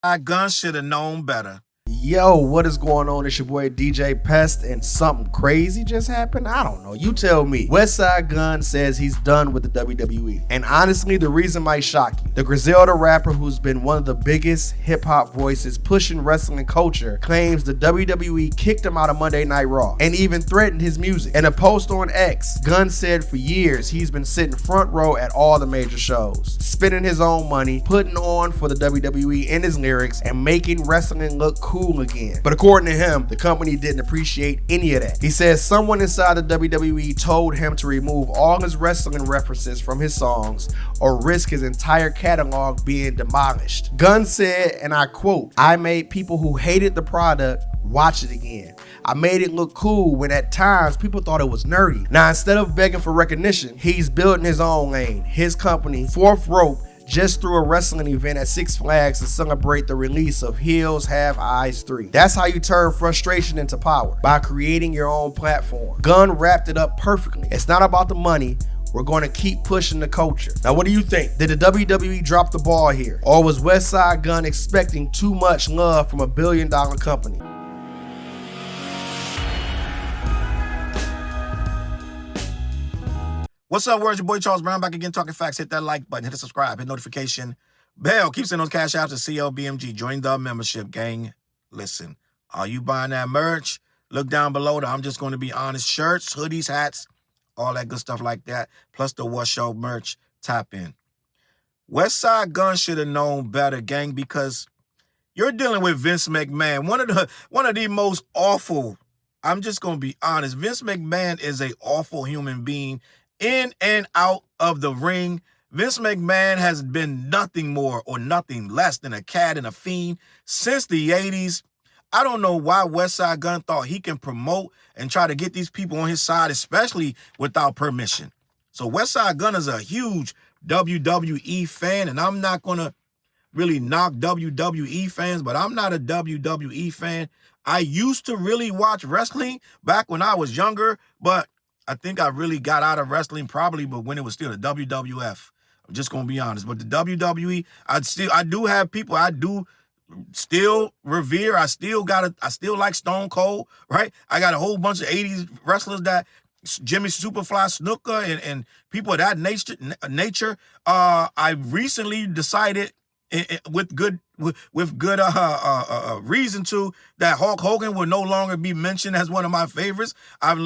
Gunn should have known better. Yo, what is going on? It's your boy DJ Pest, and something crazy just happened. I don't know. You tell me. Westside Gunn says he's done with the WWE. And honestly, the reason might shock you. The Griselda rapper, who's been one of the biggest hip hop voices pushing wrestling culture, claims the WWE kicked him out of Monday Night Raw and even threatened his music. In a post on X, Gunn said for years he's been sitting front row at all the major shows, spending his own money, putting on for the WWE in his lyrics, and making wrestling look cool again. But according to him, the company didn't appreciate any of that. He says someone inside the WWE told him to remove all his wrestling references from his songs or risk his entire catalog being demolished. Gunn said, and I quote, "I made people who hated the product watch it again. I made it look cool when at times people thought it was nerdy." Now, instead of begging for recognition, he's building his own lane. His company, Fourth Rope, just threw a wrestling event at Six Flags to celebrate the release of Heels Have Eyes 3. That's how you turn frustration into power, by creating your own platform. Gunn wrapped it up perfectly. It's not about the money. We're going to keep pushing the culture. Now, what do you think? Did the WWE drop the ball here? Or was Westside Gunn expecting too much love from a billion-dollar company? What's up, words? Your boy Charles Brown back again, talking facts. Hit that like button, hit the subscribe, hit notification bell. Keep sending those cash outs to CLBMG. Join the membership, gang. Listen, are you buying that merch? Look down below. I'm just going to be honest. Shirts, hoodies, hats, all that good stuff like that. Plus the What Show merch. Tap in. Westside Gunn should have known better, gang, because you're dealing with Vince McMahon. One of the most awful. I'm just going to be honest. Vince McMahon is an awful human being. In and out of the ring, Vince McMahon has been nothing more or nothing less than a cat and a fiend since the 80s. I don't know why Westside Gunn thought he can promote and try to get these people on his side, especially without permission. So Westside Gunn is a huge WWE fan, and I'm not going to really knock WWE fans, but I'm not a WWE fan. I used to really watch wrestling back when I was younger, but I think I really got out of wrestling probably, but when it was still the WWF. I'm just gonna be honest. But the WWE, I do have people I do still revere. I still like Stone Cold, right? I got a whole bunch of 80s wrestlers that Jimmy Superfly Snuka and people of that nature. I recently decided with good reason to that Hulk Hogan will no longer be mentioned as one of my favorites. I've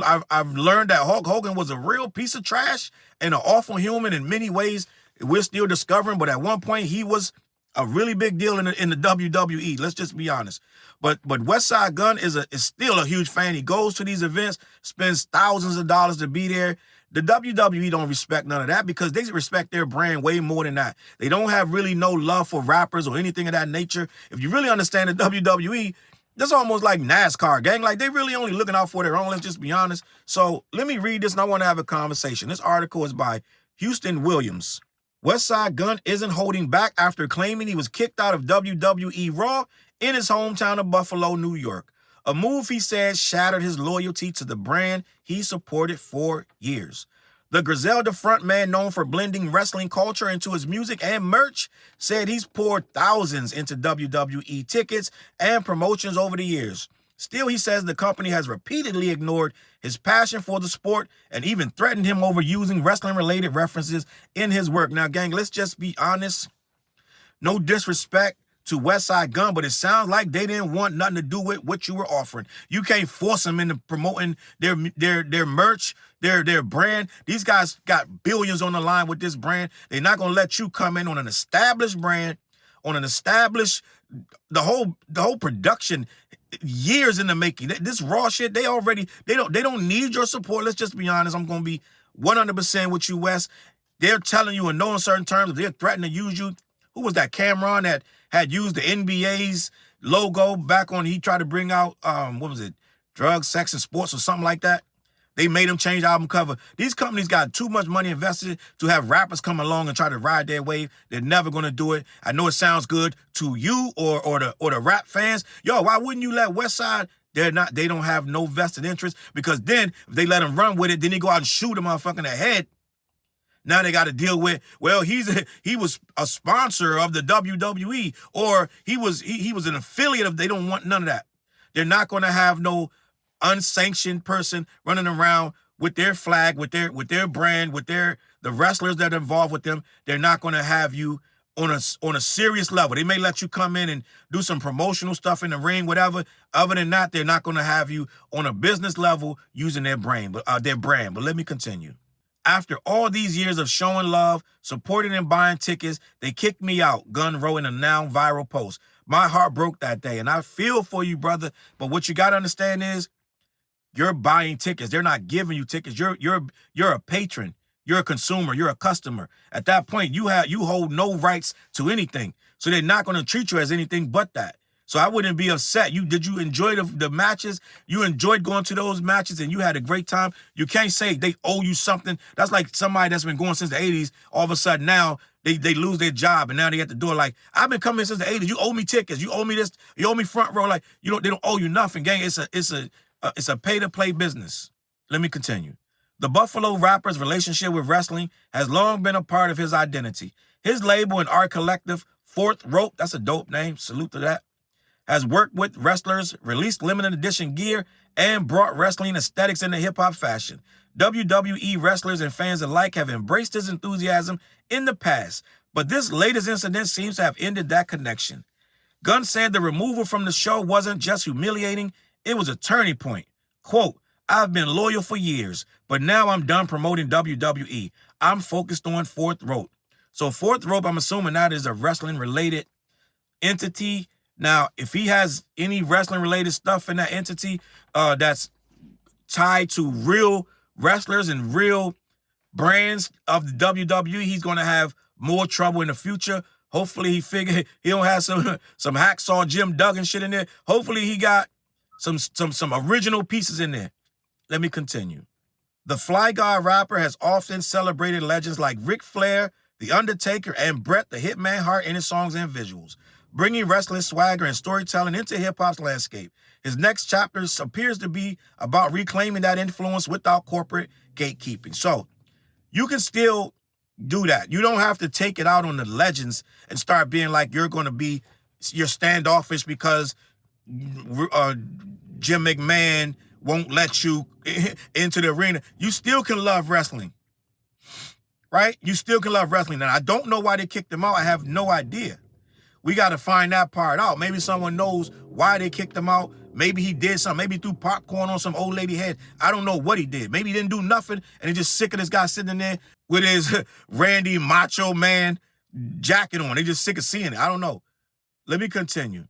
learned that Hulk Hogan was a real piece of trash and an awful human in many ways. We're still discovering, but at one point he was a really big deal in the WWE. Let's just be honest. But Westside Gunn is still a huge fan. He goes to these events, spends thousands of dollars to be there. The WWE don't respect none of that because they respect their brand way more than that. They don't have really no love for rappers or anything of that nature. If you really understand the WWE, that's almost like NASCAR, gang. Like, they really only looking out for their own. Let's just be honest. So let me read this, and I want to have a conversation. This article is by Houston Williams. Westside Gunn isn't holding back after claiming he was kicked out of WWE Raw in his hometown of Buffalo, New York. A move, he says, shattered his loyalty to the brand he supported for years. The Griselda frontman, known for blending wrestling culture into his music and merch, said he's poured thousands into WWE tickets and promotions over the years. Still, he says the company has repeatedly ignored his passion for the sport and even threatened him over using wrestling-related references in his work. Now, gang, let's just be honest. No disrespect to Westside Gunn, but it sounds like they didn't want nothing to do with what you were offering. You can't force them into promoting their merch, their brand. These guys got billions on the line with this brand. They're not gonna let you come in on an established brand, on an established the whole production, years in the making. This Raw shit, they don't need your support. Let's just be honest. I'm gonna be 100% with you, Wes. They're telling you in no uncertain terms if they're threatening to use you. Who was that? Cameron that had used the NBA's logo back on, he tried to bring out, what was it? Drugs, sex, and sports or something like that. They made him change the album cover. These companies got too much money invested to have rappers come along and try to ride their wave. They're never going to do it. I know it sounds good to you or the rap fans. Yo, why wouldn't you let Westside? They don't have no vested interest, because then if they let him run with it, then he go out and shoot a motherfucker in the head. Now they got to deal with, well, he was a sponsor of the WWE, or he was an affiliate of. They don't want none of that. They're not going to have no unsanctioned person running around with their flag, with their brand, with the wrestlers that are involved with them. They're not going to have you on a serious level. They may let you come in and do some promotional stuff in the ring, whatever. Other than that, they're not going to have you on a business level using their brand. But let me continue. After all these years of showing love, supporting and buying tickets, they kicked me out, Gunn wrote in a now viral post. My heart broke that day, and I feel for you, brother. But what you got to understand is you're buying tickets. They're not giving you tickets. You're a patron. You're a consumer. You're a customer. At that point, you hold no rights to anything. So they're not going to treat you as anything but that. So I wouldn't be upset. Did you enjoy the matches? You enjoyed going to those matches and you had a great time. You can't say they owe you something. That's like somebody that's been going since the 80s. All of a sudden now they lose their job and now they have to do it like, I've been coming since the 80s. You owe me tickets. You owe me this. You owe me front row. Like, they don't owe you nothing, gang. It's a pay-to-play business. Let me continue. The Buffalo rapper's relationship with wrestling has long been a part of his identity. His label and art collective, Fourth Rope, that's a dope name, salute to that, has worked with wrestlers, released limited edition gear, and brought wrestling aesthetics into hip-hop fashion. WWE wrestlers and fans alike have embraced his enthusiasm in the past, but this latest incident seems to have ended that connection. Gunn said the removal from the show wasn't just humiliating, it was a turning point. Quote, I've been loyal for years, but now I'm done promoting WWE. I'm focused on Fourth Rope. So Fourth Rope, I'm assuming that is a wrestling-related entity. Now, if he has any wrestling-related stuff in that entity that's tied to real wrestlers and real brands of the WWE, he's going to have more trouble in the future. Hopefully he don't have some hacksaw Jim Duggan shit in there. Hopefully he got some original pieces in there. Let me continue. The Fly Guy rapper has often celebrated legends like Ric Flair, The Undertaker, and Bret the Hitman Hart in his songs and visuals, bringing wrestling swagger and storytelling into hip-hop's landscape. His next chapter appears to be about reclaiming that influence without corporate gatekeeping. So you can still do that. You don't have to take it out on the legends and start being like you're standoffish because Jim McMahon won't let you into the arena. You still can love wrestling, right? You still can love wrestling. And I don't know why they kicked him out. I have no idea. We got to find that part out. Maybe someone knows why they kicked him out. Maybe he did something. Maybe he threw popcorn on some old lady head. I don't know what he did. Maybe he didn't do nothing and he's just sick of this guy sitting in there with his Randy Macho Man jacket on. They just sick of seeing it. I don't know. Let me continue.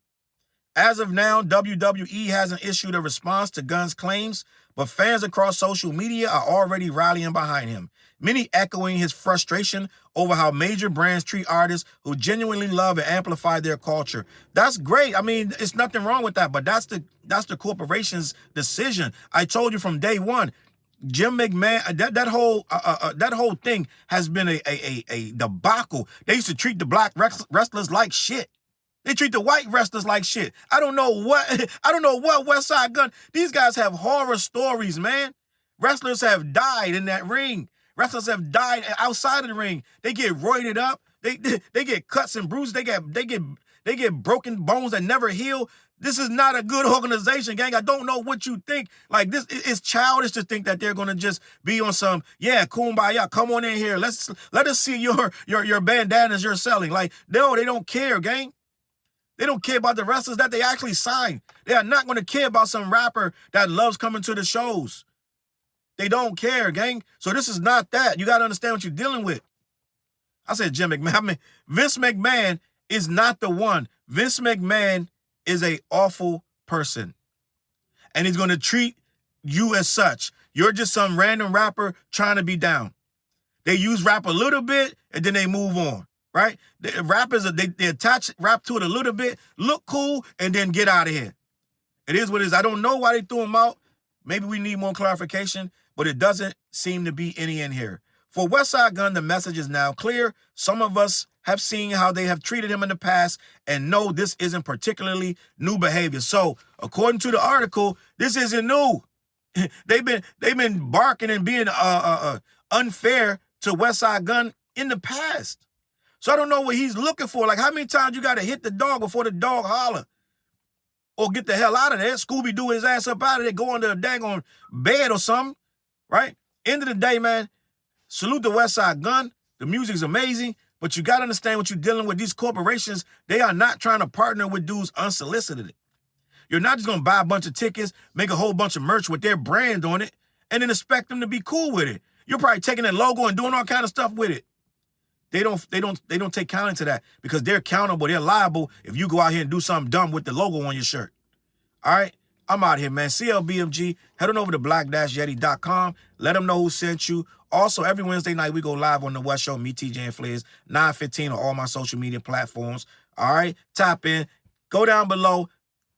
As of now, WWE hasn't issued a response to Gunn's claims, but fans across social media are already rallying behind him, many echoing his frustration over how major brands treat artists who genuinely love and amplify their culture. That's great. I mean, it's nothing wrong with that, but that's the corporation's decision. I told you from day one, Jim McMahon, that whole thing has been a debacle. They used to treat the black wrestlers like shit. They treat the white wrestlers like shit. I don't know what Westside Gunn. These guys have horror stories, man. Wrestlers have died in that ring. Wrestlers have died outside of the ring. They get roided up. They get cuts and bruises. They get broken bones that never heal. This is not a good organization, gang. I don't know what you think. Like, this is childish to think that they're gonna just be on some, yeah, kumbaya, come on in here. Let us see your bandanas you're selling. Like, no, they don't care, gang. They don't care about the wrestlers that they actually sign. They are not going to care about some rapper that loves coming to the shows. They don't care, gang. So this is not that. You got to understand what you're dealing with. I said Jim McMahon. I mean, Vince McMahon is not the one. Vince McMahon is an awful person. And he's going to treat you as such. You're just some random rapper trying to be down. They use rap a little bit and then they move on. Right? The rappers, they attach rap to it a little bit, look cool, and then get out of here. It is what it is. I don't know why they threw him out. Maybe we need more clarification, but it doesn't seem to be any in here. For Westside Gunn, the message is now clear. Some of us have seen how they have treated him in the past and know this isn't particularly new behavior. So, according to the article, this isn't new. They've been barking and being unfair to Westside Gunn in the past. So I don't know what he's looking for. Like, how many times you got to hit the dog before the dog holler? Or get the hell out of there. Scooby-Doo his ass up out of there, go under a daggone bed or something, right? End of the day, man, salute the Westside Gunn. The music's amazing, but you got to understand what you're dealing with. These corporations, they are not trying to partner with dudes unsolicited. You're not just going to buy a bunch of tickets, make a whole bunch of merch with their brand on it, and then expect them to be cool with it. You're probably taking that logo and doing all kind of stuff with it. They don't take count into that because they're accountable. They're liable if you go out here and do something dumb with the logo on your shirt. All right? I'm out here, man. CLBMG. Head on over to black-yeti.com. Let them know who sent you. Also, every Wednesday night, we go live on the West Show, me, TJ, and Flares, 9:15 on all my social media platforms. All right? Tap in. Go down below.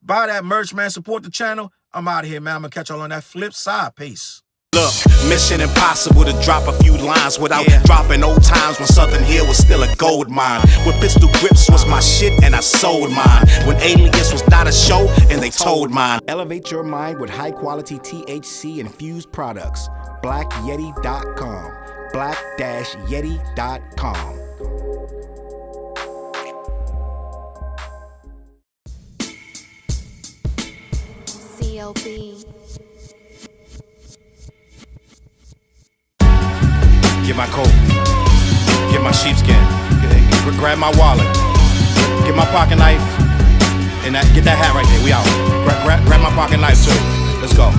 Buy that merch, man. Support the channel. I'm out of here, man. I'm going to catch y'all on that flip side. Peace. Look, mission impossible to drop a few lines without dropping old times when Southern Hill was still a gold mine. When pistol grips was my shit and I sold mine. When Alias was not a show and they told mine. Elevate your mind with high quality THC infused products. BlackYeti.com. Black-Yeti.com. CLB. Get my coat, get my sheepskin, grab my wallet, get my pocket knife, and get that hat right there. We out. Grab my pocket knife too. Let's go.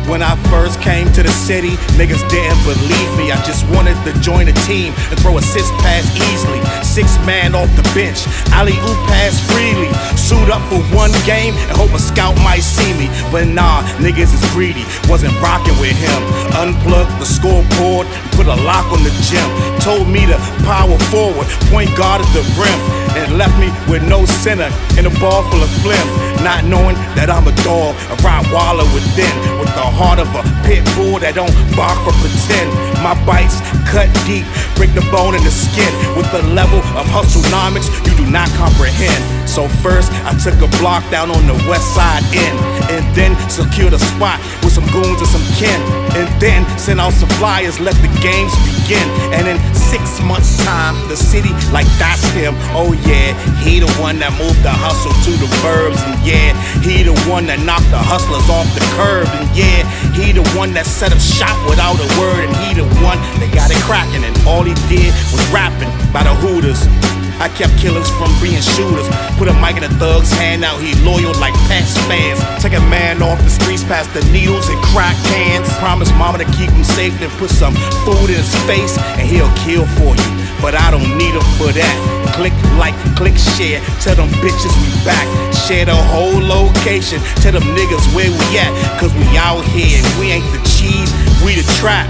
When I first came to the city, niggas didn't believe me. I just wanted to join a team and throw assist pass easily. 6 man off the bench, alley-oop pass freely. Suit up for one game and hope a scout might see me. But nah, niggas is greedy, wasn't rocking with him. Unplugged the scoreboard and put a lock on the gym. Told me to power forward, point guard at the rim. And left me with no center and a ball full of phlegm. Not knowing that I'm a dog, a Rottweiler within. With the heart of a pit bull that don't bark for pretend. My bites cut deep, break the bone and the skin. With the level of hustlenomics you do not comprehend. So first I took a block down on the west side end. And then secured a spot with some goons and some kin. And then sent out some flyers, let the games begin. And in 6 months time, the city like that's him. Oh yeah, he the one that moved the hustle to the burbs. And yeah, he the one that knocked the hustlers off the curb. And yeah, he the one that set up shop without a word. And he the one that got it cracking. And all he did was rapping by the Hooters. I kept killers from being shooters. Put a mic in a thug's hand, now he loyal like past fans. Take a man off the streets past the needles and crack cans. Promise mama to keep him safe, then put some food in his face and he'll kill for you. But I don't need him for that. Click like, click share, tell them bitches we back. Share the whole location, tell them niggas where we at. Cause we out here and we ain't the cheese, we the trap.